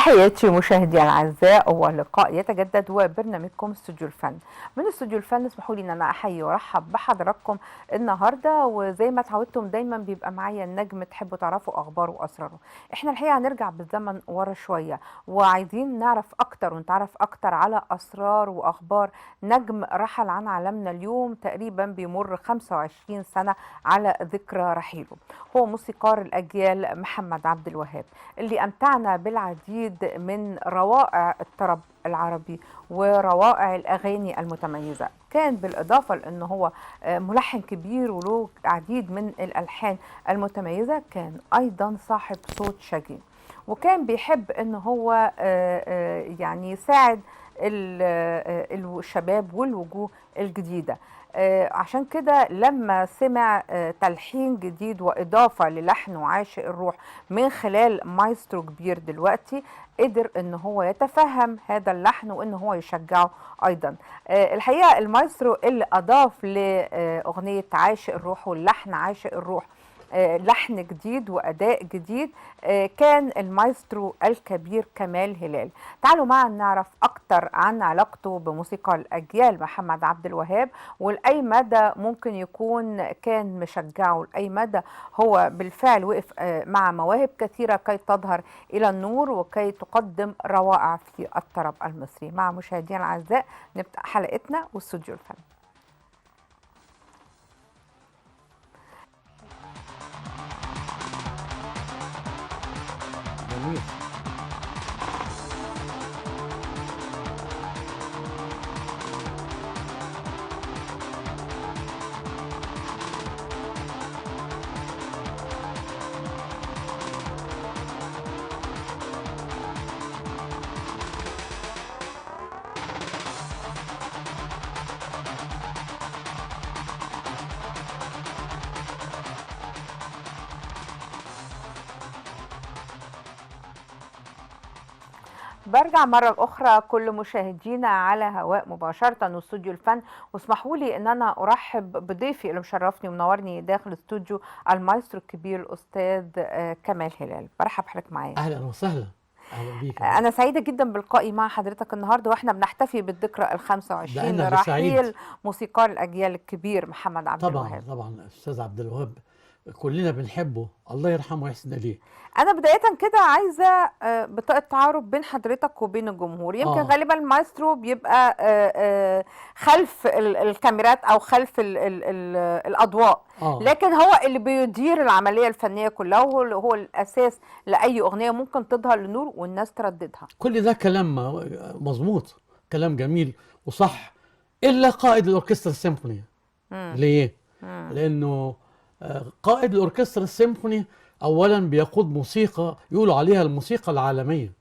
تحياتي مشاهدي الاعزاء، واللقاء يتجدد وبرنامجكم استوديو الفن. من استوديو الفن اسمحوا لي ان انا احيي وارحب بحضراتكم النهارده، وزي ما اتعودتم دايما بيبقى معايا النجم تحبوا تعرفوا اخباره واسراره. احنا الحقيقه هنرجع بالزمن ورا شويه، وعايزين نعرف اكتر ونتعرف اكتر على اسرار واخبار نجم رحل عن عالمنا اليوم. تقريبا بيمر 25 سنه على ذكرى رحيله. هو موسيقار الاجيال محمد عبد الوهاب، اللي امتعنا بالعديد من روائع الطرب العربي وروائع الأغاني المتميزة. كان بالإضافة لأنه هو ملحن كبير وله عديد من الألحان المتميزة، كان أيضا صاحب صوت شجين، وكان بيحب أنه هو يعني يساعد الشباب والوجوه الجديدة. عشان كده لما سمع تلحين جديد وإضافة للحن وعاشق الروح من خلال مايسترو كبير دلوقتي، قدر ان هو يتفهم هذا اللحن وان هو يشجعه ايضا. الحقيقة المايسترو اللي اضاف لأغنية عاشق الروح واللحن عاشق الروح لحن جديد وأداء جديد كان المايسترو الكبير كمال هلال. تعالوا معا نعرف أكتر عن علاقته بموسيقى الأجيال محمد عبد الوهاب، ولأي مدى ممكن يكون كان مشجعه، لأي مدى هو بالفعل وقف مع مواهب كثيرة كي تظهر إلى النور وكي تقدم روائع في الطرب المصري. مع مشاهدينا الأعزاء نبدأ حلقتنا واستوديو الفن. جميل. برجع مرة أخرى كل مشاهدينا على هواء مباشرة واستوديو الفن، واسمحوا لي أن أنا أرحب بضيفي اللي مشرفني ومنورني داخل استوديو المايسترو الكبير الأستاذ كمال هلال. برحب حضرتك معايا. اهلا وسهلا. اهلا بيك. أنا سعيدة جدا بلقائي مع حضرتك النهارده وإحنا بنحتفي بالذكرى ال 25 ده أنا سعيد. لرحيل موسيقار الأجيال الكبير محمد عبد طبعا الوهاب. طبعا الاستاذ عبد الوهاب كلنا بنحبه، الله يرحمه ويحسن اليه. أنا بداية كده عايزة بطاقة تعارف بين حضرتك وبين الجمهور. يمكن غالبا المايسترو بيبقى خلف الكاميرات أو خلف ال الأضواء، لكن هو اللي بيدير العملية الفنية كلها، هو الأساس لأي أغنية ممكن تظهر للنور والناس ترددها. كل ده كلام مظبوط، كلام جميل وصح، إلا قائد الأوركسترا السيمفوني. ليه؟ لأنه قائد الأوركسترا السيمفوني أولا بيقود موسيقى يقولوا عليها الموسيقى العالمية،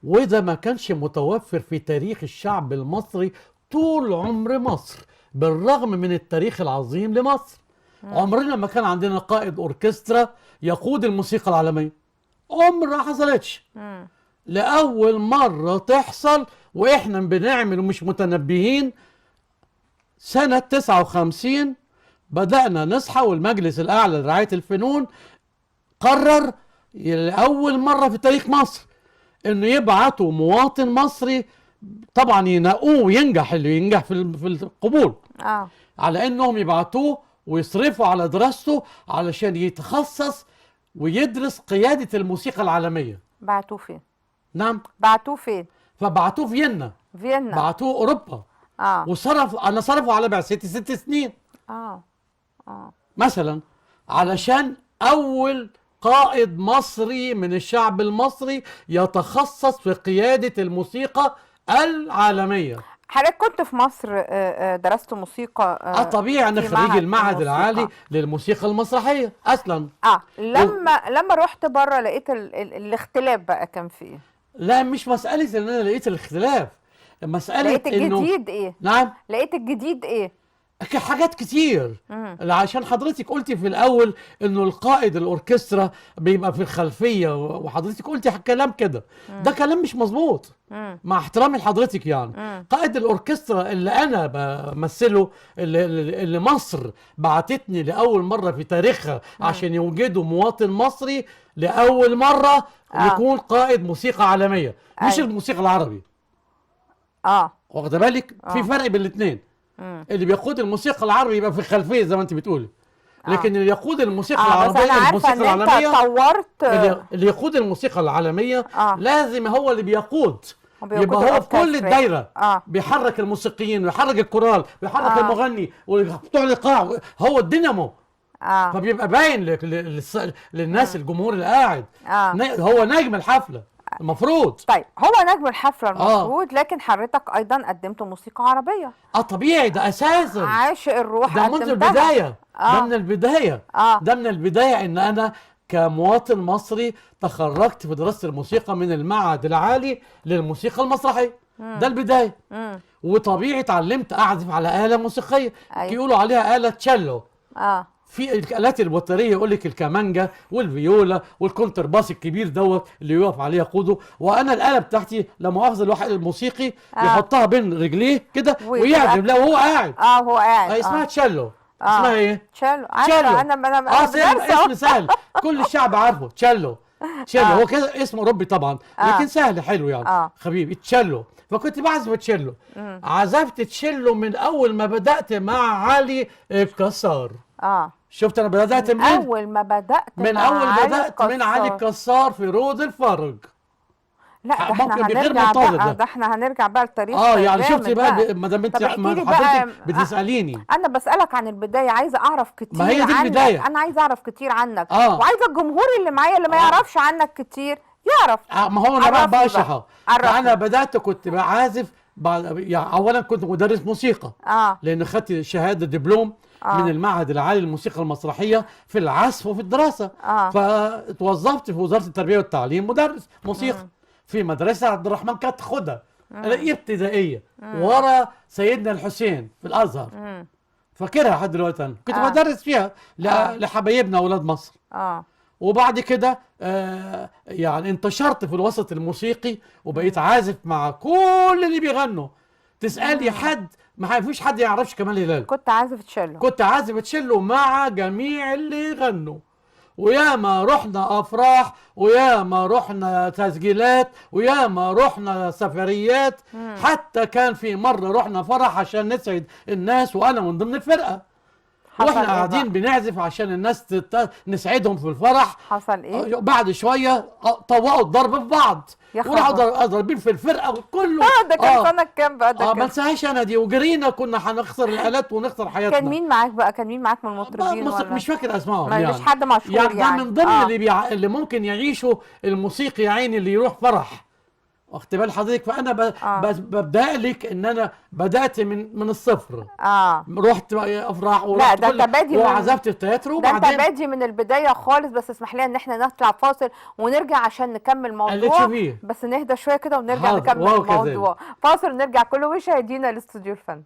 وإذا ما كانش متوفر في تاريخ الشعب المصري طول عمر مصر، بالرغم من التاريخ العظيم لمصر، عمرنا ما كان عندنا قائد أوركسترا يقود الموسيقى العالمية. ما حصلتش. لأول مرة تحصل وإحنا بنعمل ومش متنبهين. سنة 59 بدأنا نصحى، والمجلس الأعلى لرعاية الفنون قرر لأول مرة في تاريخ مصر إنه يبعتوا مواطن مصري، طبعا ينقوه وينجح اللي ينجح في القبول، على إنهم يبعتوه ويصرفوا على دراسته علشان يتخصص ويدرس قيادة الموسيقى العالمية. بعتوه فين؟ نعم، بعتوه فين؟ فبعتوه فيينا، بعتوه أوروبا. أنا صرفوا على بعثتي 6 سنين مثلا، علشان أول قائد مصري من الشعب المصري يتخصص في قيادة الموسيقى العالمية. حضرتك كنت في مصر درست موسيقى؟ طبيعي، أنا خريج المعهد العالي للموسيقى المسرحية أصلا. لما رحت بره لقيت الاختلاف بقى كان في ايه؟ لا، مش مسألة ان انا لقيت الاختلاف، مسألة لقيت الجديد ايه؟ نعم، لقيت الجديد ايه؟ حاجات كتير. عشان حضرتك قلتي في الاول انه القائد الاوركسترا بيبقى في الخلفيه، وحضرتك قلتي كلام كده، ده كلام مش مظبوط مع احترامي لحضرتك. يعني قائد الاوركسترا اللي انا بمثله، اللي مصر بعتتني لاول مره في تاريخها عشان يوجدوا مواطن مصري لاول مره يكون قائد موسيقى عالميه، مش الموسيقى العربي. واخده بالك؟ في فرق بين الاثنين. اللي بيقود الموسيقى العربي يبقى في الخلفيه زي ما انت بتقولي، لكن اللي يقود الموسيقى العربيه، بس أنا الموسيقى عارفة إن العالميه، أنت طورت. اللي يقود الموسيقى العالميه لازم هو اللي بيقود، يبقى هو في كل الدايره بيحرك الموسيقيين ويحرك الكورال ويحرك المغني وبتوع الايقاع، هو الدينامو. فبيبقى باين للناس الجمهور اللي قاعد هو نجم الحفله المفروض. طيب هو نجم الحفله المفروض، لكن حضرتك ايضا قدمت موسيقى عربيه. طبيعي، ده اساسا عاشق الروح، ده منذ البدايه. ده من البدايه. ده من البدايه ان انا كمواطن مصري تخرجت في دراسه الموسيقى من المعهد العالي للموسيقى المسرحيه. ده البدايه. وطبيعي اتعلمت اعزف على آلة موسيقيه يقولوا عليها آلة تشيلو. في الآلات الوترية يقول لك الكمانجا والفيولا والكونتر باس الكبير دوت اللي يقف عليه يقوده. وانا الآلة بتاعتي لا مؤاخذة الواحد الموسيقي يحطها بين رجليه كده ويعزف لا وهو قاعد. هو قاعد. اسمها تشيلو. اسمها ايه؟ تشيلو. تشيلو. انا اسم سهل، كل الشعب عارفه تشيلو. تشيلو هو كده اسم اوروبي طبعا، لكن سهل حلو يعني. حبيبي تشيلو. فكنت بعزف تشيلو. عزفت تشيلو من اول ما بدأت مع علي الكسار. شفت انا بدأت منين؟ اول ما بدأت من من علي الكسار في رود الفرج. لا ده احنا هنرجع بقى، ده احنا هنرجع بقى لتاريخ. يعني شفتي بقى ما دام انت حضرتك بتساليني. انا بسالك عن البدايه، عايزه اعرف كتير. ما هي دي البدايه. انا عايزه اعرف كتير عنك. وعايزه الجمهور اللي معايا اللي ما يعرفش عنك كتير يعرف. ما هو انا بقى اشرح. انا بدات كنت بعازف يعني اولا كنت مدرس موسيقى. لان خدت شهاده دبلوم من المعهد العالي للموسيقى المسرحيه في العزف وفي الدراسه. فتوظفت في وزاره التربيه والتعليم مدرس موسيقى في مدرسه عبد الرحمن كانت خدها ابتدائيه ورا سيدنا الحسين في الازهر. فاكرها لحد دلوقتي. انا كنت بدرس فيها لحبايبنا اولاد مصر. وبعد كده يعني انتشرت في الوسط الموسيقي وبقيت عازف مع كل اللي بيغنوا. تسالي حد ما فيش حد يعرفش كمال هلال. كنت عازف تشيلو. كنت عازف تشيلو مع جميع اللي يغنوا. وياما رحنا افراح، وياما رحنا تسجيلات، وياما رحنا سفريات. حتى كان في مره رحنا فرح عشان نسعد الناس وانا من ضمن الفرقه. واحنا قاعدين بنعزف عشان الناس نسعدهم في الفرح. حصل ايه؟ بعد شويه طوقوا الضرب في بعض وراحوا ضاربين في الفرقه وكله. ده كان سنه كام بقى ده؟ ما انساهاش انا دي. وجرينا كنا هنخسر الالات ونخسر حياتنا. كان مين معاك بقى؟ كان مين معاك من المطربين ولا؟ مش فاكر اسمائهم يعني. مش حد مشهور يعني. ده من ضمن اللي ممكن يعيشوا الموسيقي يا عيني اللي يروح فرح. واخد بال حضرتك؟ فانا ببدا لك ان انا بدات من الصفر. رحت افراح ورحت وعزفت التياترو. وبعدين ده انت بادي من البدايه خالص. بس اسمح لي ان احنا نطلع فاصل ونرجع عشان نكمل موضوع. بس نهدى شويه كده ونرجع نكمل الموضوع. فاصل ونرجع كل مشاهدينا لاستوديو الفن.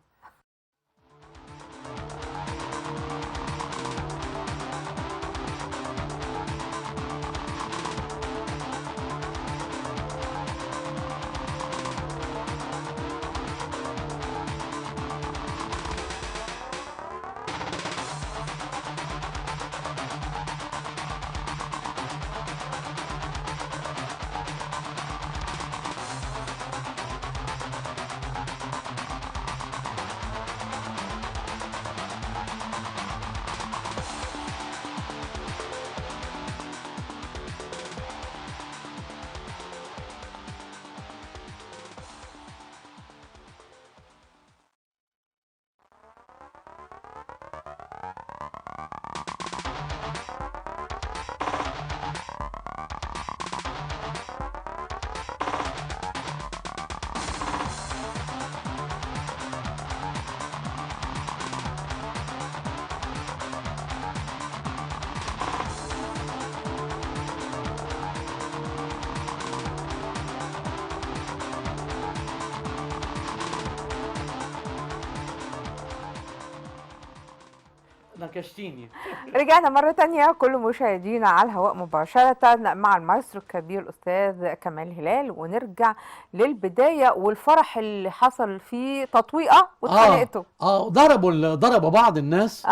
نكشتيني. رجعنا مرة تانية كل مشاهدينا على الهواء مباشرة مع المايسترو الكبير الأستاذ كمال هلال، ونرجع للبداية والفرح اللي حصل فيه تطويقة واتخانقتوا. ضربوا بعض الناس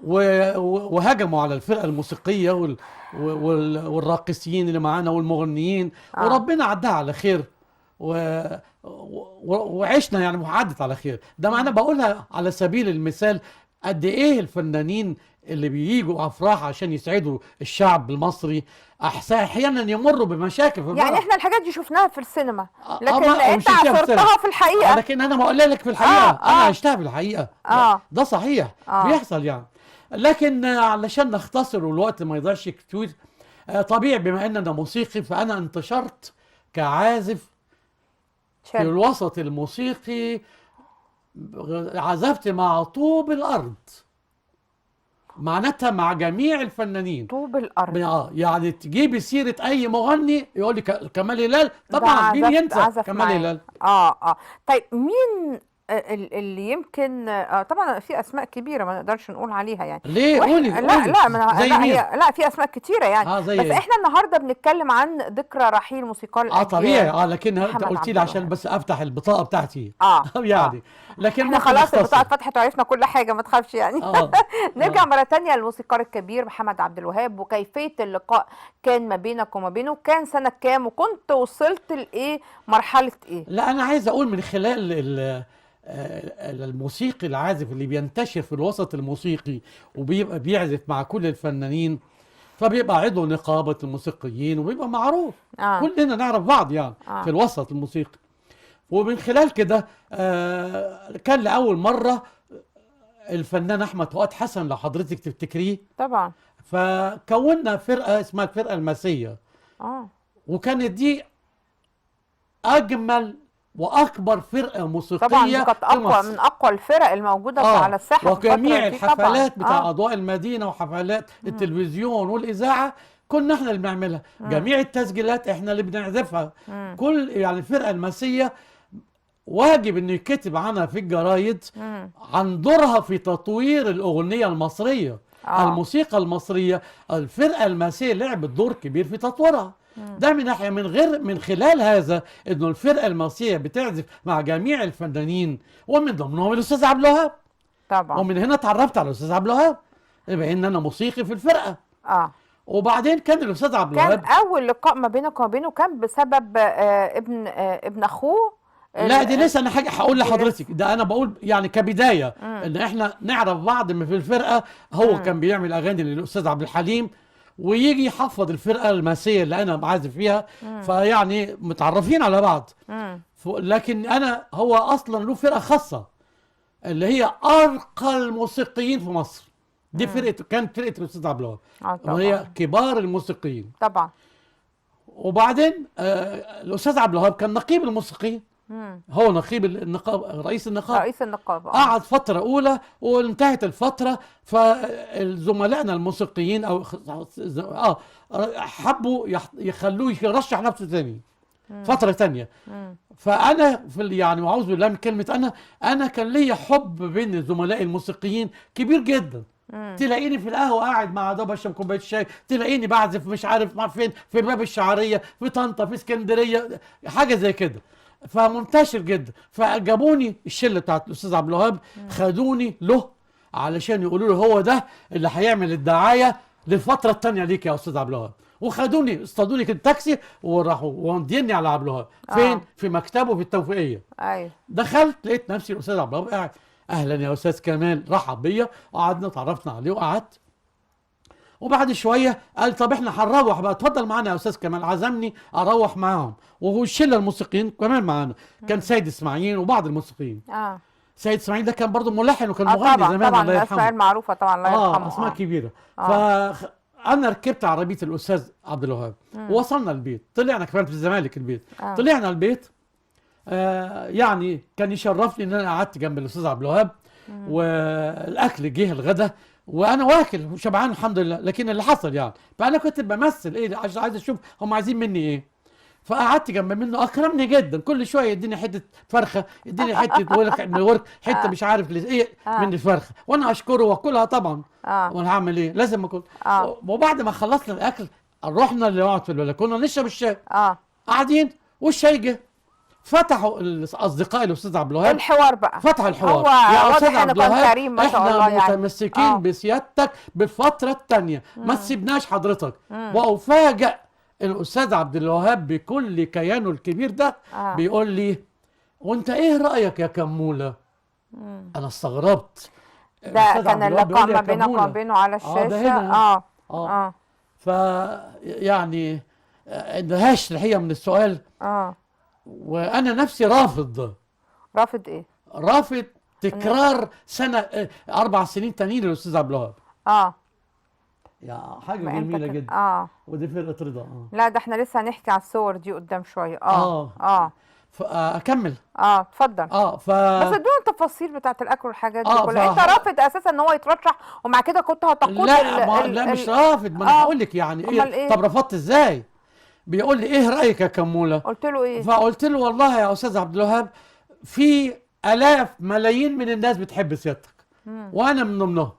وهجموا على الفرقة الموسيقية والراقصين اللي معانا والمغنيين، وربنا عدها على خير وعشنا يعني وعدت على خير. ده معناه بقولها على سبيل المثال قد ايه الفنانين اللي بييجوا افراح عشان يسعدوا الشعب المصري احيانا يمروا بمشاكل في الفرح. يعني احنا الحاجات دي شفناها في السينما، لكن انت عصرتها في الحقيقه. لكن انا بقول لك في الحقيقه انا عشتها في الحقيقه. ده صحيح بيحصل يعني. لكن علشان نختصر والوقت ما يضيعش كتير، طبيعي بما ان انا موسيقي فانا انتشرت كعازف في الوسط الموسيقي. عزفت مع طوب الارض، معناتها مع جميع الفنانين. طوب الارض يعني تجيبي سيره اي مغني يقول لي كمال هلال، طبعا مين ينسى كمال هلال. طيب مين اللي يمكن طبعا في اسماء كبيره ما نقدرش نقول عليها يعني. ليه؟ قولي. لا في اسماء كتيره يعني. بس احنا النهارده بنتكلم عن ذكرى رحيل موسيقار الاجيال. طبيعي. لكن انت قلت لي عشان بس افتح البطاقه بتاعتي. يعني لكن احنا خلاص البطاقه اتفتحت وعرفنا كل حاجه، ما تخافش يعني. نرجع مره ثانيه للموسيقار الكبير محمد عبد الوهاب، وكيفيه اللقاء كان ما بينك وما بينه، كان سنه كام وكنت وصلت لايه، مرحله ايه؟ لا انا عايز اقول من خلال الموسيقي العازف اللي بينتشر في الوسط الموسيقي وبيبقى بيعزف مع كل الفنانين، فبيبقى عضو نقابة الموسيقيين وبيبقى معروف. كلنا نعرف بعض يعني في الوسط الموسيقي. ومن خلال كده كان لأول مرة الفنان أحمد فؤاد حسن، لو حضرتك تفتكريه طبعا، فكونا فرقة اسمها الفرقة الماسية. وكانت دي أجمل واكبر فرقه موسيقيه طبعا، دي كانت اقوى من اقوى الفرق الموجوده على الساحه. وجميع الحفلات بتاع اضواء المدينه وحفلات التلفزيون والاذاعه كنا احنا اللي بنعملها. جميع التسجيلات احنا اللي بنعزفها. كل يعني الفرقه الماسيه واجب انه يكتب عنها في الجرايد عن دورها في تطوير الاغنيه المصريه. الموسيقى المصريه، الفرقه الماسيه لعبت دور كبير في تطويرها. ده من ناحيه. من خلال هذا انه الفرقه المصريه بتعزف مع جميع الفنانين، ومن ضمنهم الاستاذ عبد الوهاب طبعا. ومن هنا اتعرفت على الاستاذ عبد الوهاب، يبقى ان انا موسيقي في الفرقه. وبعدين كان الاستاذ عبد الوهاب كان اول لقاء ما بينك وما بينه كان بسبب ابن اخوه. لا دي لسه انا حاجه هقول لحضرتك. ده انا بقول يعني كبدايه ان احنا نعرف بعض في الفرقه. هو كان بيعمل اغاني للاستاذ عبد الحليم ويجي يحفظ الفرقه الماسيه اللي انا بعزف فيها. فيعني متعرفين على بعض. لكن هو اصلا له فرقه خاصه اللي هي ارقى الموسيقيين في مصر. دي كانت فرقه الاستاذ عبد الوهاب، وهي كبار الموسيقيين طبعا. وبعدين الاستاذ عبد الوهاب كان نقيب الموسيقيين. هو نقيب النقاب، رئيس النقاب قعد فترة أولى وانتهت الفترة، فالزملائنا الموسيقيين حبوا يخلوه يرشح نفسه تاني فترة تانية. فأنا يعني وأعوذ بالله من كلمة أنا كان ليا حب بين زملائي الموسيقيين كبير جدا. تلاقيني في القهوة قاعد مع ده بشرب كوباية شاي، تلاقيني بعزف مش عارف مع فين، في باب الشعرية، في طنطا، في اسكندرية، حاجة زي كده. فمنتشر جدا. فجابوني الشله بتاعت الاستاذ عبد الوهاب، خدوني له علشان يقولوا له هو ده اللي هيعمل الدعايه للفتره الثانيه ليك يا استاذ عبد الوهاب. وخدوني اصطادوني كده تاكسي وراحوا ومضيني على عبد الوهاب. فين؟ في مكتبه في التوفيقيه. ايوه. دخلت لقيت نفسي الاستاذ عبد الوهاب قاعد. اهلا يا استاذ كمال، رحب بيا وقعدنا اتعرفنا عليه وقعدت. وبعد شويه قال طب احنا هنروح بقى، اتفضل معانا يا استاذ كمال. عزمني اروح معاهم، وهو الشله الموسيقيين كمان معانا. كان سيد اسماعيل وبعض الموسيقيين. سيد اسماعيل ده كان برضه ملحن وكان مغني زمان، طبعا الله يرحمه. طبعا معروفه طبعا الله يرحمه. اسماء كبيره. فانا ركبت عربيه الاستاذ عبد الوهاب ووصلنا البيت. طلعنا كمان في الزمالك البيت. طلعنا البيت. يعني كان يشرفني ان انا قعدت جنب الاستاذ عبد الوهاب، والاكل جه الغدا وانا واكل وشبعان الحمد لله. لكن اللي حصل يعني، فانا كنت بمثل عايز اشوف هم عايزين مني ايه. فقعدت جنب منه، اكرمني جدا، كل شويه يديني حته فرخه، يديني حته ورك حته مش عارف ايه من الفرخه، وانا اشكره واكلها طبعا. وانا هعمل ايه؟ لازم اكل. وبعد ما خلصنا الاكل رحنا اللي نقعد في البلكونه نشرب الشاي. قاعدين والشاي جه، فتحوا الاصدقاء الاستاذ عبد الوهاب الحوار بقى، فتح الحوار. هو يا استاذ واضح عبد انه كان الوهاب كريم ما شاء الله احنا يعني. متمسكين بسيادتك بالفتره الثانيه، ما تسيبناش حضرتك. وافاجئ الاستاذ عبد الوهاب بكل كيانه الكبير ده بيقول لي: وانت ايه رايك يا كموله؟ انا استغربت. ده كان اللقاء ما بينك وما بينه على الشاشه. ده هنا. ف يعني اندهشت الحقيقه من السؤال. وانا نفسي رافض ايه؟ رافض تكرار سنه 4 سنين تانيين للاستاذ عبد الوهاب. يا حاجه جميله جدا. ودي فرقه رضا. لا ده احنا لسه هنحكي على الصور دي قدام شويه. اكمل. اتفضل. بس ادونا التفاصيل بتاعت الاكل والحاجات دي كلها. انت رافض اساسا ان هو يترشح، ومع كده كنت هتقود لا مش رافض، ما انا هقول لك يعني ايه. طب رفضت ازاي؟ بيقول لي: ايه رايك يا كموله؟ قلت له ايه؟ فقلت له: والله يا استاذ عبد الوهاب، في الاف ملايين من الناس بتحب سيادتك وانا من ضمنهم،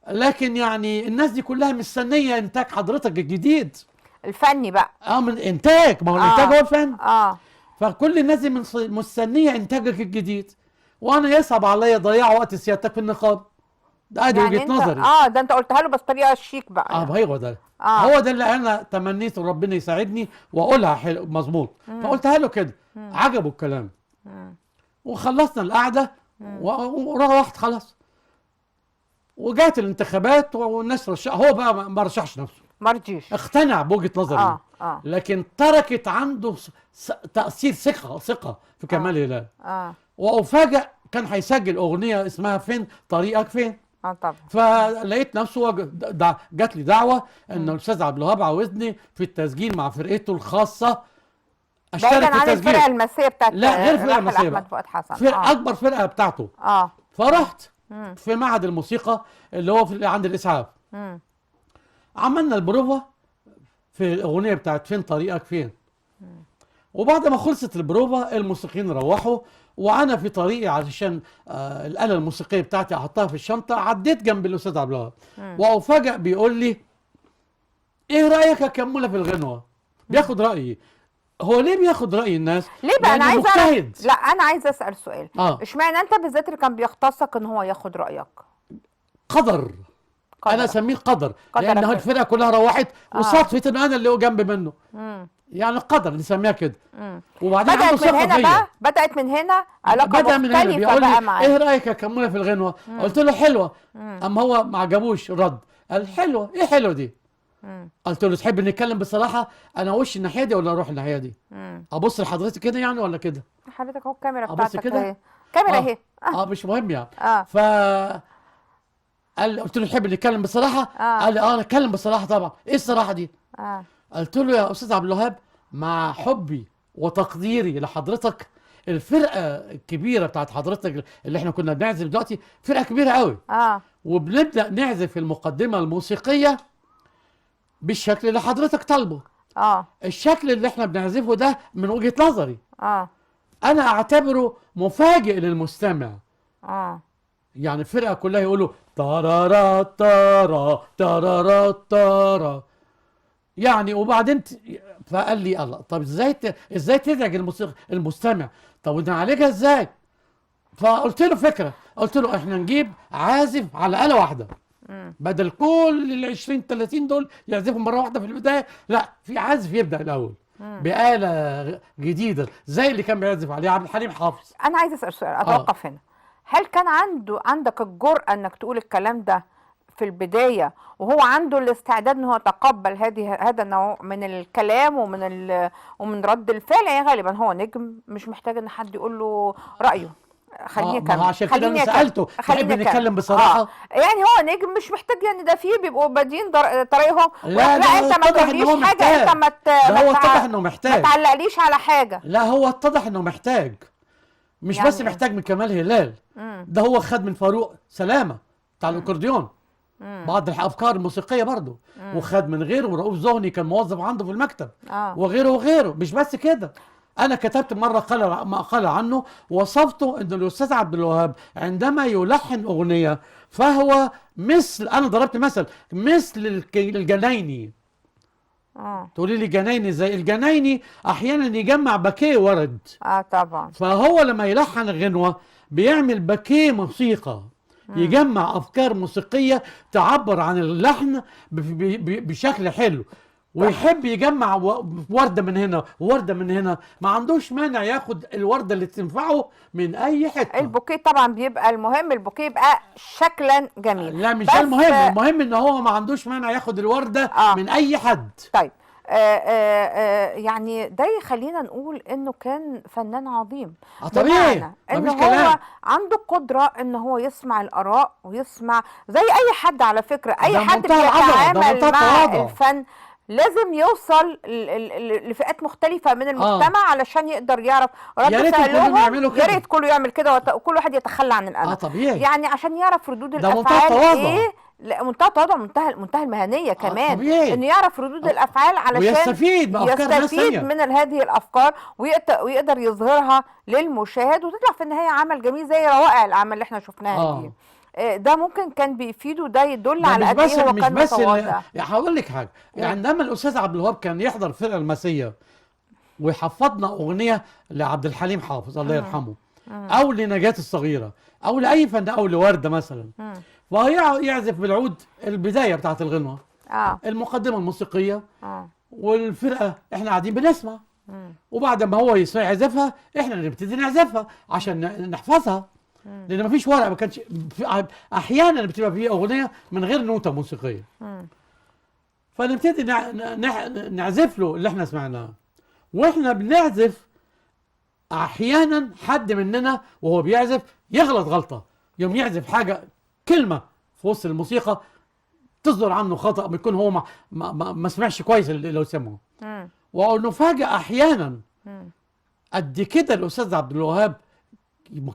لكن يعني الناس دي كلها مستنيه انتاج حضرتك الجديد الفني بقى. من انتاج، ما هو الانتاج هو الفن. فكل الناس دي مستنيه انتاجك الجديد، وانا يصعب عليا ضياع وقت سيادتك في النقاب. ده ادي يعني وجهه نظري. ده انت قلتها له بس طريقه شيك بقى. هو ده. هو ده اللي انا تمنيت ربنا يساعدني واقولها حلو مظبوط. فقلتها له كده، عجبه الكلام. وخلصنا القعده وروحت خلاص. وجات الانتخابات والناس هو بقى ما رشحش نفسه، ما رضيش، اقتنع بوجهه نظري. لكن تركت عنده تاثير ثقه في كمال هلال. وافاجئ كان هيسجل اغنيه اسمها فين طريقك فين. طبعا. فلقيت نفسه جات لي دعوه ان الاستاذ عبد الوهاب عاوزني في التسجيل مع فرقته الخاصه، اشترك في التسجيل. عن الفرقه المسيه بتاعت لا غير الفرقه المسيه احمد فؤاد حسن، اكبر فرقه بتاعته. فرحت في معهد الموسيقى اللي هو عند الاسعاف. عملنا البروفه في الاغنيه بتاعت فين طريقك فين. وبعد ما خلصت البروفه الموسيقيين روحوا، وانا في طريقي علشان الاله الموسيقيه بتاعتي احطها في الشنطه، عديت جنب الاستاذ عبد الوهاب وافاجئ بيقول لي: ايه رايك يا كموله في الغنوه؟ بياخد رايي. هو ليه بياخد راي الناس؟ ليه بقى؟ انا عايزه اعرف. لا انا عايزه اسال سؤال. اشمعنى انت بالذات اللي كان بيختصك ان هو ياخد رايك؟ قدر. انا اسميه قدر لان الفرقه كلها روحت وصدفه ان انا اللي جنب منه. يعني قدر نسميها كده. وبعدين بدات من هنا بقى، بدات من هنا علاقه مختلفه بقى معاه. ايه رايك يا كموله في الغنوه؟ قلت له: حلوه. اما هو ما عجبوش الرد، قال: حلوه. ايه حلوه دي؟ قلت له: تحب نتكلم بصراحه؟ انا وش الناحيه دي ولا اروح الناحيه دي؟ ابص لحضرتك كده يعني ولا كده؟ حضرتك اهو الكاميرا بتاعتك اهي. كاميرا اهي. مش مهم يعني. قلت له: تحب نتكلم بصراحه؟ قال لي: نتكلم بصراحه طبعا. ايه الصراحه دي؟ قلت له: يا استاذ عبد الوهاب، مع حبي وتقديري لحضرتك، الفرقه الكبيره بتاعت حضرتك اللي احنا كنا بنعزف دلوقتي فرقه كبيره قوي. وبنبدا نعزف المقدمه الموسيقيه بالشكل اللي حضرتك طالبه. الشكل اللي احنا بنعزفه ده من وجهه نظري انا اعتبره مفاجئ للمستمع. يعني الفرقه كلها يقولوا تارارا تارا تارارا تارا يعني. وبعدين فقال لي: الله، طب ازاي تزعج المستمع؟ طب ونعالجها ازاي؟ فقلت له فكره، قلت له: احنا نجيب عازف على آلة واحده بدل كل ال 20 30 دول يعزفوا مره واحده في البدايه. لا، في عازف يبدا الاول بآلة جديده زي اللي كان بيعزف عليها عبد الحليم حافظ. انا عايز اسال سؤال، اتوقف هنا. هل كان عندك الجرأة انك تقول الكلام ده في البداية، وهو عنده الاستعداد ان هو يتقبل هذا النوع من الكلام ومن رد الفعل؟ يعني غالبا هو نجم مش محتاج ان حد يقول له رأيه. خليني اكمل. عشان كده انا سالته: تحب نتكلم بصراحه؟ يعني هو نجم مش محتاج، يعني ده فيه بيبقوا بادين طريقهم. لا انت ما تقوليش حاجه، انت هو اتضح انه محتاج، ما تعلقليش على حاجه. لا هو اتضح انه محتاج، مش يعني بس محتاج من كمال هلال، ده هو خد من فاروق سلامه بتاع الاكورديون. بعض الافكار الموسيقيه برضه، وخد من غيره. رؤوف زهني كان موظف عنده في المكتب، وغيره وغيره. مش بس كده، انا كتبت مره مقاله عنه، وصفته ان الاستاذ عبد الوهاب عندما يلحن اغنيه فهو مثل، انا ضربت مثل، مثل الجنايني. تقولي لي جنايني؟ زي الجنايني احيانا يجمع باكيه ورد. طبعا. فهو لما يلحن الغنوه بيعمل باكيه موسيقى، يجمع افكار موسيقيه تعبر عن اللحن بشكل حلو، ويحب يجمع ورده من هنا وورده من هنا. ما عندوش مانع ياخد الورده اللي تنفعه من اي حته. البوكيه طبعا بيبقى المهم، البوكيه يبقى شكلا جميل. لا مش ده المهم، المهم ان هو ما عندوش مانع ياخد الورده من اي حد. طيب يعني ده يخلينا نقول انه كان فنان عظيم. طبيعي، انه هو عنده قدره ان هو يسمع الاراء ويسمع زي اي حد. على فكره اي حد بيتعامل مع الفن لازم يوصل لفئات مختلفة من المجتمع علشان يقدر يعرف رد فعلهم. يا ريت كله يعمل كده وكل واحد يتخلى عن الأنا. طبيعي. يعني عشان يعرف ردود الأفعال ايه. لا منتهى التواضع، منتهى المهنية كمان. طبيعي. انه يعرف ردود الأفعال علشان ويستفيد من هذه الأفكار ويقدر يظهرها للمشاهد، وتطلع في النهاية عمل جميل زي روائع الأعمال اللي احنا شفناها دي. ده ممكن كان بيفيده، ده يدل على قد ايه هو كان متواضع. هقول لك حاجه، يعني عندما الاستاذ عبد الوهاب كان يحضر الفرقه المسيه ويحفظنا اغنيه لعبد الحليم حافظ الله يرحمه، او لنجاة الصغيره، او لاي فنان، او لورده مثلا، وهو يعزف بالعود البدايه بتاعت الغنوه، المقدمه الموسيقيه، والفرقه احنا قاعدين بنسمع، وبعد ما هو يعزفها احنا نبتدي نعزفها عشان نحفظها، لان مفيش ورقه. ما كانش احيانا بتبقى في اغنيه من غير نوته موسيقيه، فنبتدي نعزف له اللي احنا سمعناه. واحنا بنعزف احيانا حد مننا وهو بيعزف يغلط غلطه، يوم يعزف حاجه كلمه في وسط الموسيقى تصدر عنه خطا، بيكون هو ما سمعش كويس اللي سمعه، ونفاجئ احيانا قد كده. الاستاذ عبد الوهاب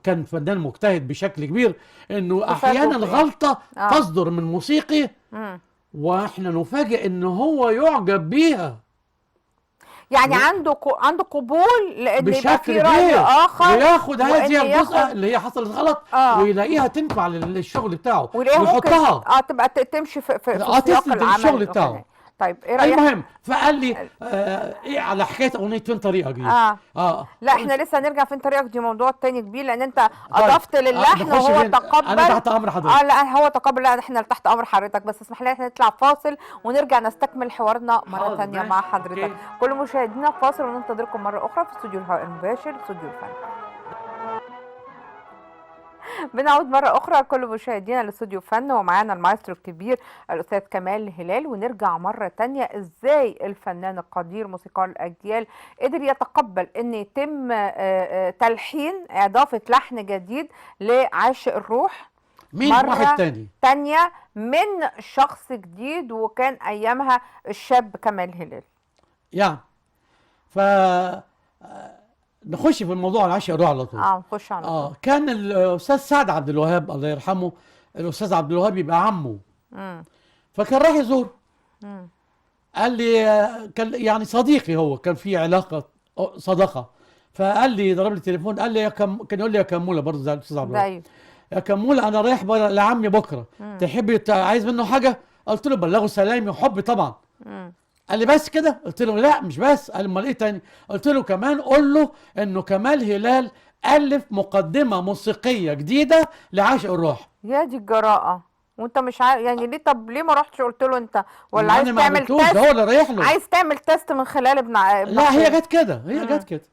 كان فنان مجتهد بشكل كبير، انه احيانا غلطه تصدر من موسيقي واحنا نفاجئ ان هو يعجب بيها. يعني عنده قبول لان يبقى في راي اخر، وياخد هذه الجزء اللي هي حصلت غلط ويلاقيها تنفع للشغل بتاعه ويحطها تبقى تمشي في سياق الشغل بتاعه. طيب ايه رايك؟ المهم فقال لي ايه على حكايه اغنيه فين طريقك دي؟ لا احنا لسه هنرجع فين طريقك، دي موضوع تاني كبير، لان انت اضفت للحن وهو تقبل. انا تحت امر حضرتك. لا هو تقبل، لا احنا تحت امر حضرتك. بس اسمح لي احنا نطلع فاصل ونرجع نستكمل حوارنا مره ثانيه مع حضرتك. كل مشاهدينا فاصل وننتظركم مره اخرى في استوديو الهواء المباشر، استوديو الفن. بنعود مرة أخرى كل مشاهدينا لاستوديو فن، ومعانا المايسترو الكبير الأستاذ كمال هلال. ونرجع مرة تانية إزاي الفنان القدير موسيقار الأجيال قدر يتقبل إن يتم تلحين، إضافة لحن جديد لعاشق الروح. مين واحد تانية من شخص جديد، وكان أيامها الشاب كمال هلال. يعني نخش في الموضوع العاشق الروح على طول. نخش على طول. كان الاستاذ سعد عبد الوهاب الله يرحمه، الاستاذ عبد الوهاب يبقى عمه. فكان راح يزور. قال لي كان يعني صديقي، هو كان في علاقه صداقه. فقال لي، ضرب لي تليفون، قال لي كان يقول لي يا كموله، برضه زي الاستاذ عبد الوهاب، يا كموله انا رايح لعمي بكره، تحبي عايز منه حاجه؟ قلت له بلغه سلامي وحبي طبعا. قال لي بس كده؟ قلت له لا مش بس. قال امال ايه تاني؟ قلت له كمان قول له انه كمال هلال الف مقدمه موسيقيه جديده لعاشق الروح. يا دي الجراءه، وانت مش يعني ليه؟ طب ليه ما رحتش قلت له انت؟ ولا عايز تعمل تيست؟ ده هو اللي رايح له. عايز تعمل تيست من خلال ابن لا هي جت كده، جت كده.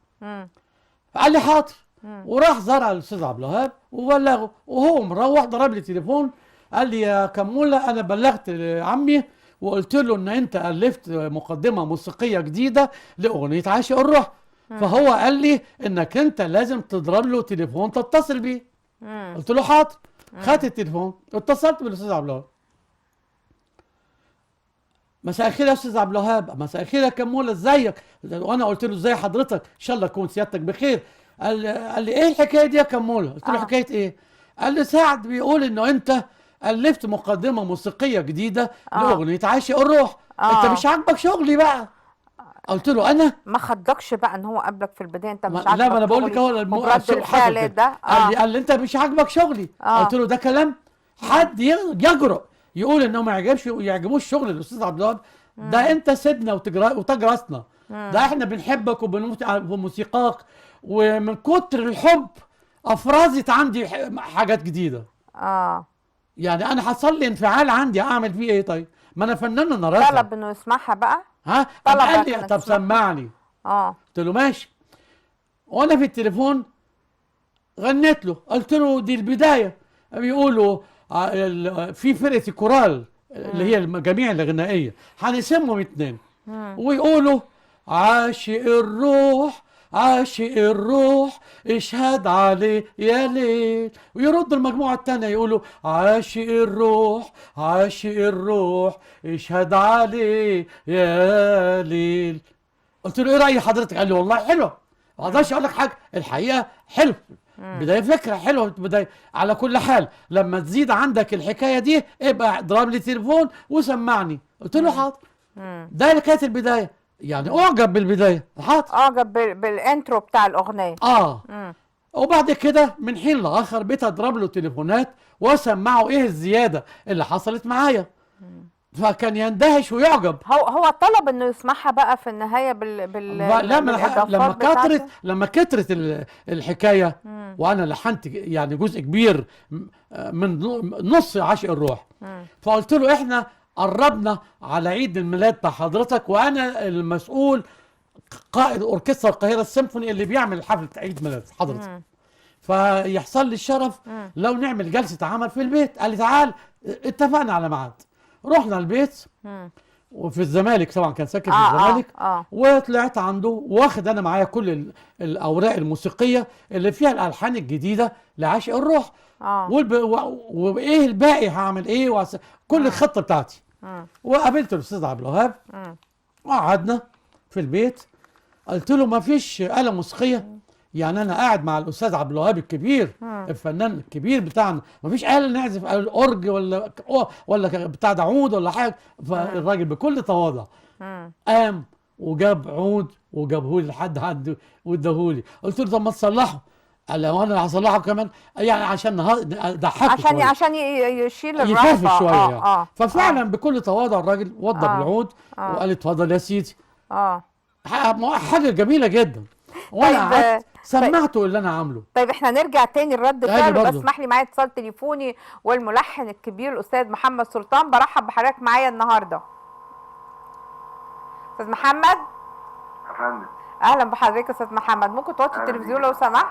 قال لي حاضر. وراح زار على الاستاذ عبد الوهاب وبلغه، وهو مروح ضرب لي تليفون قال لي يا كموله انا بلغت عمي وقلت له ان انت الفت مقدمه موسيقيه جديده لاغنيه عاشق الروح. فهو قال لي انك انت لازم تضرب له تليفون تتصل بيه. قلت له حاضر. خدت التليفون اتصلت بالاستاذ عبد الوهاب. مساء الخير يا استاذ عبد الوهاب. مساء الخير يا كموله، ازيك؟ وانا قلت له ازي حضرتك، ان شاء الله تكون سيادتك بخير. قال لي ايه الحكايه دي يا كموله؟ قلت له حكايه ايه؟ قال لي سعد بيقول انه انت الفت مقدمه موسيقيه جديده لاغنيه عاشق الروح. انت مش عاجبك شغلي بقى؟ قلت له انا ما خضكش بقى ان هو قابلك في البدايه انت مش لا، ما انا عاجبك بقول لك شغلي هو وبرد الفعل ده؟ قال لي انت مش عاجبك شغلي. قلت له ده كلام حد يجرؤ يقول انه ما يعجبوش شغل الاستاذ عبد الوهاب؟ ده انت سيدنا وتاج راسنا، ده احنا بنحبك وبنموت في موسيقاك، ومن كتر الحب افرزت عندي حاجات جديده. يعني انا حصل لي انفعال عندي، اعمل فيه ايه طيب؟ ما انا فنان، انا راجل. طلب انه يسمعها بقى. ها قال لي طب سمعني. قلت له ماشي. وانا في التليفون غنيت له، قلت له دي البدايه. بيقولوا في فرقه الكورال اللي هي الجميع الغنائيه هنسمهم 2 ويقولوا عاشق الروح عاشق الروح اشهد عليه يا ليل، ويرد المجموعه الثانيه يقولوا عاشق الروح عاشق الروح اشهد عليه يا ليل. قلت له ايه راي حضرتك؟ قال لي والله حلوه، ما اقدرش اقول لك حاجه، الحقيقه حلو، بدايه فكره حلوه بدايه. على كل حال لما تزيد عندك الحكايه دي ابقى اضرب لي تليفون وسمعني. قلت له حاضر. ده اللي كانت البدايه، يعني اعجب بالبدايه. حاضر، اعجب بالانترو بتاع الاغنيه. وبعد كده من حين لاخر بقيت اضرب له تليفونات واسمعه ايه الزياده اللي حصلت معايا، فكان يندهش ويعجب. هو طلب انه يسمعها بقى في النهايه لما كترت الحكايه وانا لحنت يعني جزء كبير من نص عاشق الروح، فقلت له احنا قربنا على عيد الميلاد بتاع حضرتك، وانا المسؤول قائد اوركسترا القاهره السيمفوني اللي بيعمل حفله عيد ميلاد حضرتك، فيحصل لي الشرف لو نعمل جلسه عمل في البيت. قال لي تعال. اتفقنا على ميعاد، رحنا البيت وفي الزمالك، طبعا كان ساكن في الزمالك. وطلعت عنده واخد انا معايا كل الاوراق الموسيقيه اللي فيها الالحان الجديده لعاشق الروح، وايه الباقي هعمل ايه كل الخطه بتاعتي. وقابلت الاستاذ عبد الوهاب وقعدنا في البيت، قلت له ما فيش آلة موسيقيه؟ يعني انا قاعد مع الاستاذ عبد الوهاب الكبير الفنان الكبير بتاعنا، مفيش آلة نعزف الاورج ولا بتاع ده عود ولا حاجه؟ فالراجل بكل تواضع قام وجاب عود وجابهولي لحد عنده واداهولي. قلت له طب ما تصلحه. قال لي وانا هصلحه كمان؟ يعني عشان اضحكه عشان يشيل الرهبه، يخفف شويه يعني. ففعلا بكل تواضع الراجل وضب العود وقال لي اتفضل يا سيدي. حاجه جميله جدا. وانا قعدت سمعته اللي انا عامله. طيب احنا نرجع تاني لرد فعله، بس اسمح لي معايا اتصال تليفوني والملحن الكبير الاستاذ محمد سلطان. برحب بحضرتك معايا النهارده. استاذ محمد. يا فندم. اهلا بحضرتك يا استاذ محمد، ممكن توطي التلفزيون لو سمحت؟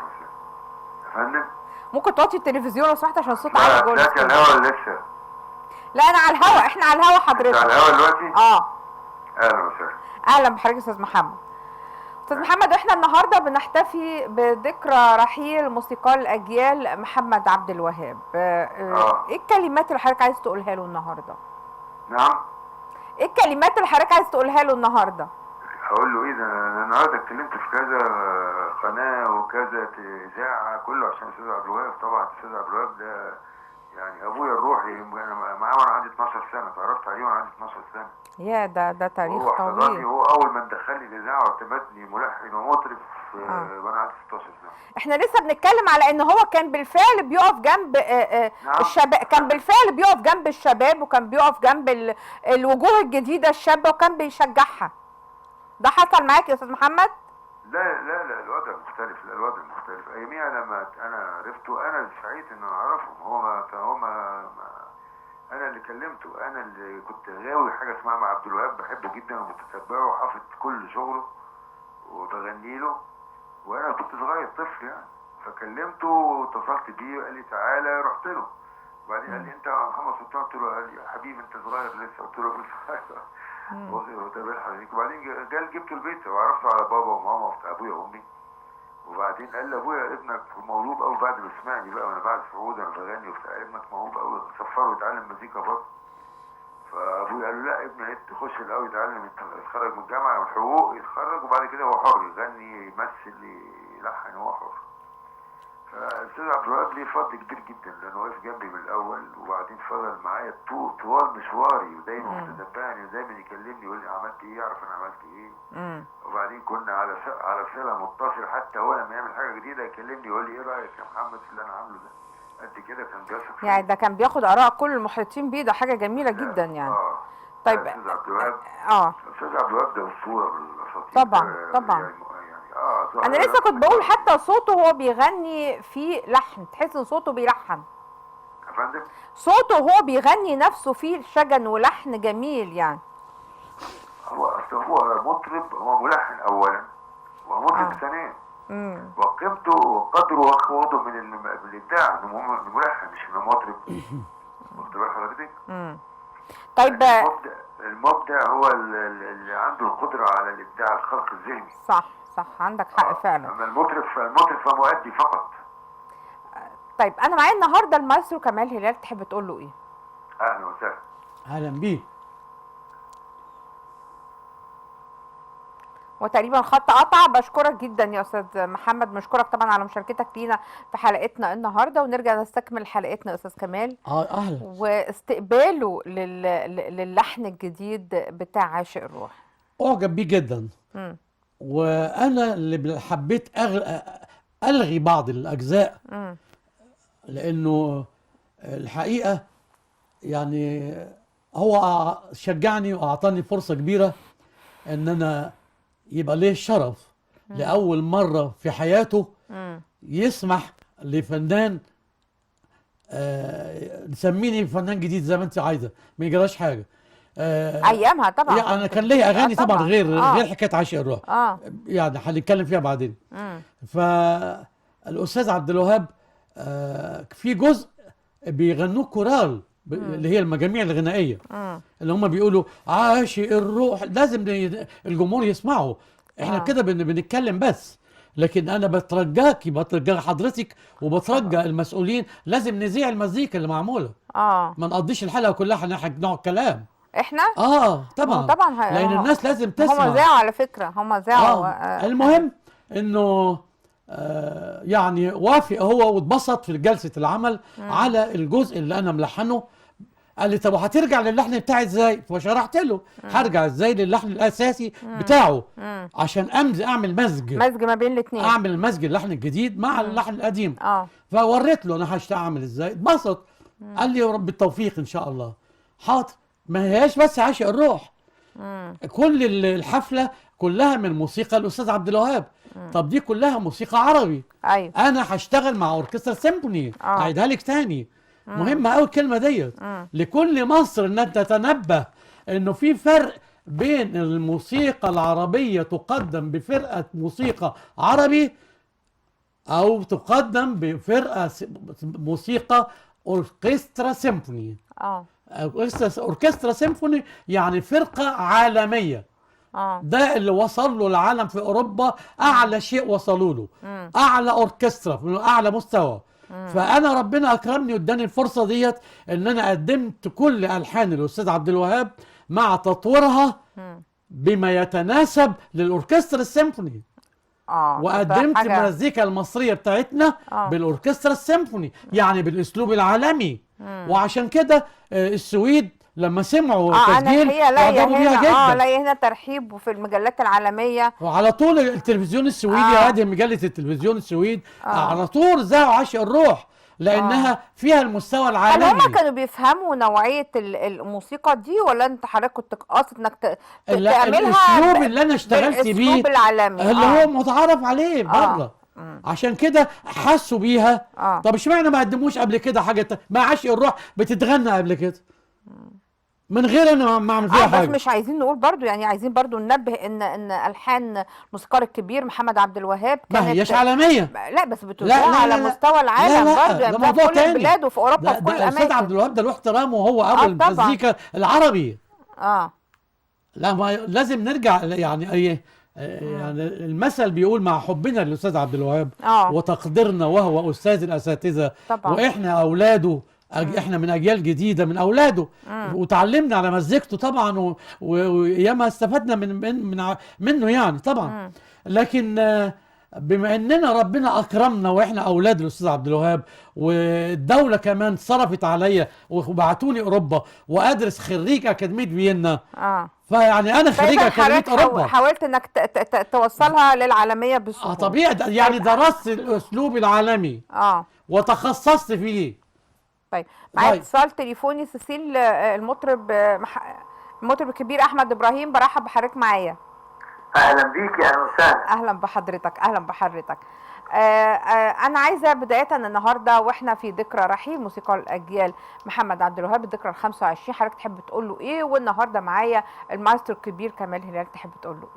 يا فندم. ممكن توطي التلفزيون لو سمحت عشان الصوت عالي جوه. لا كان الهوا لسه. لا انا على الهوا، احنا على الهوا حضرتك. على الهوا دلوقتي؟ اهلا وسهلا. اهلا بحضرتك يا استاذ محمد. استاذ محمد، احنا النهارده بنحتفي بذكرى رحيل موسيقار الاجيال محمد عبد الوهاب. ايه الكلمات اللي حضرتك عايز تقولها له النهارده؟ نعم؟ ايه الكلمات اللي حضرتك عايز تقولها له النهارده؟ هقول له ايه ده؟ انا النهارده اتكلمت في كذا قناه وكذا اذاعه كله عشان الاستاذ عبد الوهاب. طبعا الاستاذ عبد الوهاب ده يعني ابويا الروحي، انا معاه وانا عندي 12 سنه، اتعرفت عليه وانا عندي 12 سنه. يا ده تاريخ طويل. هو اول ما دخلني الاذاعه واعتمدني ملحن ومطرب وانا عندي 16 سنه. احنا لسه بنتكلم على ان هو كان بالفعل بيقف جنب الشباب، كان بالفعل بيقف جنب الشباب، وكان بيقف جنب الوجوه الجديده الشابه، وكان بيشجعها. ده حصل معاك يا استاذ محمد؟ لا لا لا، الوضع مختلف. لا الوضع مختلف. اياميها لما انا عرفته انا سعيد ان انا اعرفهم. هو ما انا اللي كلمته، انا اللي كنت غاوي حاجه اسمها مع عبد الوهاب، بحبه جدا وبتتبعه وحافظ كل شغله وبغني له، وانا كنت صغير طفل يعني. فكلمته واتصلت بيه وقال لي تعالى، رحت له. وبعدين قال لي انت محمد سلطان؟ قلت له. قال لي يا حبيبي انت صغير لسه. قلت له وبعدين جبته البيت وعرفته على بابا وماما وبتاع ابويا وامي. وبعدين قال لي ابويا ابنك موهوب قوي، بعد ما سمعني بقى وانا بعد سعود انا بغني وبتاع، ابنك موهوب قوي، سفره يتعلم مزيكا برضه. فابويا قال له لا ابني تخش الاول يتعلم، يتخرج من الجامعه والحقوق، يتخرج وبعد كده هو حر، يغني يمثل يلحن، هو حر. الاستاذ عبد الوهاب ليه فضل كبير جدا لانه وقف جنبي من الاول، وبعدين فضل معايا طوال مشواري، ودايما متتبعني ودايما يكلمني يقول لي عملت ايه، يعرف انا عملت ايه. وبعدين كنا على صله متصل، حتى هو لما يعمل حاجه جديده يكلمني يقول لي ايه رايك يا محمد في اللي انا عامله ده. قد كده كان بيثق فيا. يعني ده كان بياخد اراء كل المحيطين بيه، ده حاجه جميله جدا يعني. طيب الاستاذ عبد الوهاب، الاستاذ عبد الوهاب ده اسطوره من الاساطير. طبعا يعني انا لسه كنت بقول حتى صوته وهو بيغني فيه لحن، تحس ان صوته بيلحن. يا فندم صوته وهو بيغني نفسه فيه شجن ولحن جميل يعني. هو مطرب، هو ملحن اولا ومطرب ثانيا. وقيمته وقدره وقوته من الابداع، انه ملحن مش انه مطرب. واخد بال حضرتك؟ طيب المبدع هو اللي عنده القدره على الابداع، الخلق الذهني. صح عندك حق فعلا. اما المطرب فمؤدي فقط. طيب انا معايا النهارده المايسترو كمال هلال، تحب تقول له ايه؟ اهلا وسهلا. اهلا بيه. وتقريبا الخط قطع. بشكرك جدا يا استاذ محمد، بنشكرك طبعا على مشاركتك لينا في حلقتنا النهارده، ونرجع نستكمل حلقتنا استاذ كمال. اهلا. واستقباله للحن الجديد بتاع عاشق الروح. اعجب بيه جدا. وانا اللي حبيت الغي بعض الاجزاء، لانه الحقيقه يعني هو شجعني واعطاني فرصه كبيره ان انا يبقى ليه الشرف لاول مره في حياته يسمح لفنان، نسميني فنان جديد زي ما انت عايزه، ما يجراش حاجه. ايامها طبعا يعني انا كان ليا اغاني طبعا غير حكايه عاشق الروح، يعني هنتكلم فيها بعدين. فالاستاذ عبد الوهاب في جزء بيغنوه كورال، اللي هي المجاميع الغنائيه، اللي هم بيقولوا عاشق الروح، لازم الجمهور يسمعوا. احنا كده بنتكلم بس، لكن انا بترجى حضرتك وبترجى المسؤولين، لازم نذيع المزيكا اللي معموله. ما نقضيش الحلقه كلها نوع كلام. احنا طبعا لان الناس لازم تسمع. هم ذاعوا على فكره، هم ذاعوا. المهم انه يعني وافق هو واتبسط في جلسه العمل على الجزء اللي انا ملحنه. قال لي طب هترجع للحن بتاعي ازاي؟ فشرحت له هرجع ازاي للحن الاساسي بتاعه عشان اعمل مزج ما بين الاثنين، اعمل مزج اللحن الجديد مع اللحن القديم. فوريت له انا هعمل ازاي، اتبسط. قال لي يا رب بالتوفيق ان شاء الله. حاضر. ما هياش بس عاشق الروح، كل الحفله كلها من موسيقى الاستاذ عبد الوهاب. طب دي كلها موسيقى عربي. ايوه. انا هشتغل مع اوركسترا سيمفوني. اعيدها لك تاني، مهمه قوي الكلمه ديت لكل مصر، انها تتنبه انه في فرق بين الموسيقى العربيه تقدم بفرقه موسيقى عربي، او تقدم بفرقه موسيقى اوركسترا سيمفوني. اوركسترا سيمفوني يعني فرقه عالميه. ده اللي وصل له العالم في اوروبا، اعلى شيء وصلوا له، اعلى اوركسترا من اعلى مستوى. فانا ربنا اكرمني واداني الفرصه ديت ان انا قدمت كل الحان الاستاذ عبد الوهاب مع تطويرها بما يتناسب للاوركسترا السيمفوني. وقدمت المزيكا المصريه بتاعتنا بالاوركسترا السيمفوني، يعني بالاسلوب العالمي. وعشان كده السويد لما سمعوا التسجيل اعجبوا بيها جدا. لاقي هنا ترحيب في المجلات العالميه، وعلى طول التلفزيون السويدي، هذه مجله التلفزيون السويد على طول ذاعوا عاشق الروح، لانها فيها المستوى العالمي. هل هم كانوا بيفهموا نوعيه الموسيقى دي، ولا انت حضرتك كنت قاصد انك تعملها الاسلوب اللي انا اشتغلت بيه الاسلوب العالمي اللي هو متعارف عليه بره؟ عشان كده حسوا بيها. طب اشمعنى ما قدموش قبل كده حاجه ما عاشق الروح بتتغنى قبل كده من غير انا ما اعمل فيها حاجه؟ بس مش عايزين نقول برضو، يعني عايزين برضو ننبه ان الحان الموسيقار الكبير محمد عبد الوهاب كانت ما هيش عالميه. لا بس بتذاع على مستوى العالم برضو، يعني ده في كل البلاد وفي اوروبا وفي كل الاماكن. الاستاذ عبد الوهاب ده له احترامه، وهو ابو المزيكا العربي. لا ما لازم نرجع، يعني يعني المثل بيقول مع حبنا للاستاذ عبد الوهاب وتقديرنا وهو استاذ الاساتذه واحنا اولاده، احنا من اجيال جديده من اولاده، وتعلمنا على مزيكته طبعا، وياما استفدنا منه يعني طبعا. لكن بما اننا ربنا اكرمنا واحنا اولاد الاستاذ عبد الوهاب، والدوله كمان صرفت عليا وبعتوني اوروبا وادرس خريج اكاديميه فيينا. فيعني انا خريج اكاديميه اوروبا. حاولت انك توصلها للعالميه بسهوله. طبيعي، يعني درست الاسلوب العالمي وتخصصت فيه. طيب معايا اتصال تليفوني سيسيل، المطرب الكبير احمد ابراهيم، برحب بحضرتك معايا. اهلا بيكي، اهلا وسهلا. اهلا بحضرتك، اهلا بحضرتك. انا عايزه بدايه النهارده واحنا في ذكرى رحيل موسيقار الاجيال محمد عبد الوهاب، الذكرى ال25، حضرتك تحب تقول له ايه؟ والنهارده معايا المايسترو الكبير كمال هلال، تحب تقول له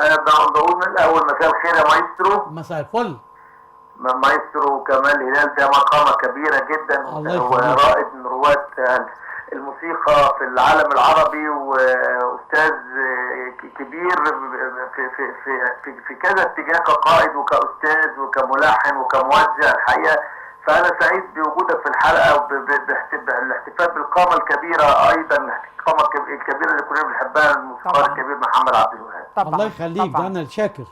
ايه؟ بقول من الاول مساء الخير يا مايسترو. مساء الفل. مايسترو كمال هلال ده مقامه كبيره جدا، ورائد من رواد الموسيقى في العالم العربي، واستاذ كبير في في في في كذا اتجاه، كقائد وكاستاذ وكملحن وكموزع الحقيقه. فانا سعيد بوجودك في الحلقه بالاحتفال بالقامه الكبيره، ايضا القامه الكبيره اللي كلنا بنحبها، الموسيقار الكبير محمد عبد الوهاب. الله يخليك، ده انا الشاكر.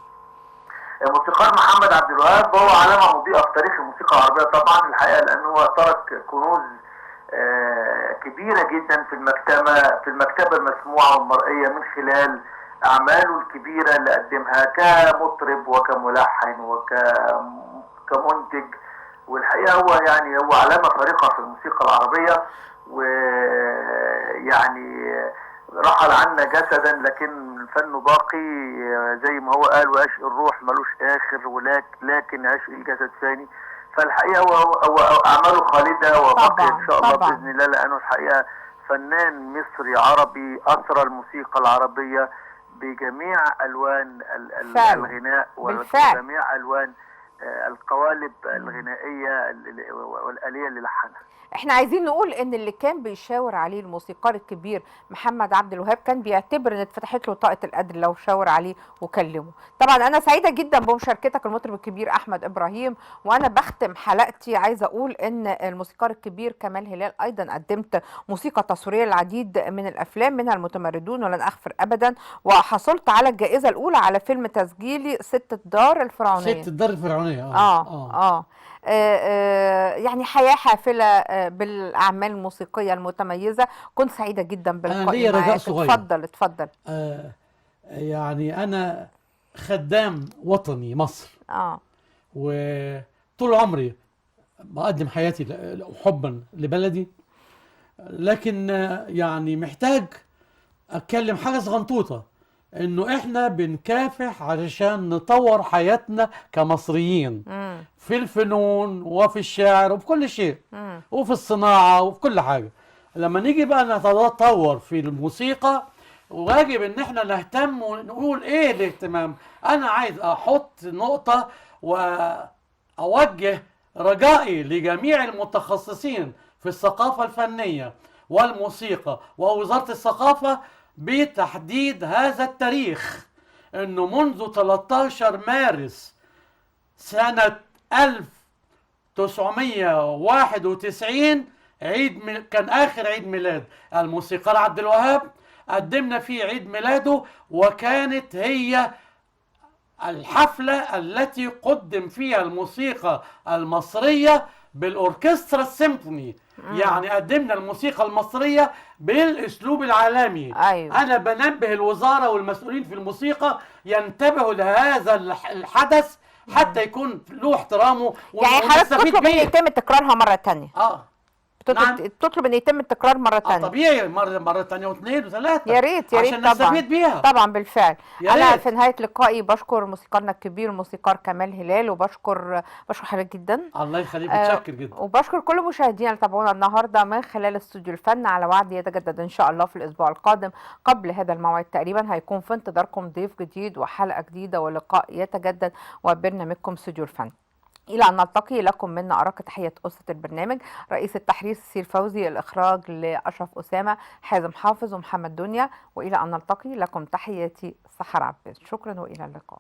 الموسيقار محمد عبد الوهاب هو علامه مضيئه في تاريخ الموسيقى العربيه طبعا الحقيقه، لانه هو ترك كنوز كبيرة جدا في المكتبة المسموعة والمرئية من خلال أعماله الكبيرة اللي قدمها كمطرب وكملحن وكمنتج. والحقيقة هو علامة فارقة في الموسيقى العربية، ويعني رحل عنا جسدا لكن فنه باقي زي ما هو قال، وعشق الروح ملوش آخر، ولكن عشق الجسد ثاني. فالحقيقه هو اعماله خالده وباقيه ان شاء الله باذن الله، لانه الحقيقه فنان مصري عربي اثرى الموسيقى العربيه بجميع الوان الغناء وجميع الوان القوالب الغنائيه والاليه اللي لحنها. احنا عايزين نقول ان اللي كان بيشاور عليه الموسيقار الكبير محمد عبد الوهاب كان بيعتبر ان اتفتحت له طاقه القدر لو شاور عليه وكلمه. طبعا انا سعيده جدا بمشاركتك المطرب الكبير احمد ابراهيم. وانا بختم حلقتي عايزه اقول ان الموسيقار الكبير كمال هلال ايضا قدمت موسيقى تصويريه للعديد من الافلام، منها المتمردون ولن اغفر ابدا، وحصلت على الجائزه الاولى على فيلم تسجيلي ست الدار الفرعونيه. ست الدار الفرعونيه. يعني حياه حافله بالاعمال الموسيقيه المتميزه. كنت سعيده جدا باللقاء معاك. ليا رجاء صغير. اتفضل. يعني انا خدام وطني مصر، وطول عمري بقدم حياتي حبا لبلدي، لكن يعني محتاج اتكلم حاجه صغنطوطه، انه احنا بنكافح علشان نطور حياتنا كمصريين في الفنون وفي الشعر وفي كل شيء، وفي الصناعه وفي كل حاجه. لما نيجي بقى نتطور في الموسيقى، واجب ان احنا نهتم ونقول ايه الاهتمام. انا عايز احط نقطه واوجه رجائي لجميع المتخصصين في الثقافه الفنيه والموسيقى ووزاره الثقافه بتحديد هذا التاريخ، انه منذ 13 مارس سنة 1991 كان اخر عيد ميلاد الموسيقار عبد الوهاب، قدمنا فيه عيد ميلاده، وكانت هي الحفلة التي قدم فيها الموسيقى المصرية بالأوركسترا السيمفوني. يعني قدمنا الموسيقى المصرية بالأسلوب العالمي. أيوة. أنا بنبه الوزارة والمسؤولين في الموسيقى ينتبهوا لهذا الحدث حتى يكون له احترامه، يعني حضرتك تطلب ان يتم تكرارها مرة تانية. تطلب ان يتم التكرار مره ثانيه. طبيعي، مره ثانيه واثنين وثلاثه. يا ريت عشان نستفيد بيها. طبعا بالفعل. انا في نهايه لقائي بشكر موسيقارنا الكبير الموسيقار كمال هلال، وبشكر حضرتك جدا. الله يخليك، متشكر جدا. وبشكر كل مشاهدينا اللي تابعونا النهارده من خلال استوديو الفن، على وعد يتجدد ان شاء الله في الاسبوع القادم. قبل هذا الموعد تقريبا هيكون في انتظاركم ضيف جديد وحلقه جديده ولقاء يتجدد وبرنامجكم استوديو الفن. إلى أن نلتقي، لكم منا أرق تحية أسرة البرنامج، رئيس التحرير سير فوزي، الإخراج لأشرف أسامة، حازم حافظ ومحمد دنيا. وإلى أن نلتقي، لكم تحياتي سحر عباس. شكرا وإلى اللقاء.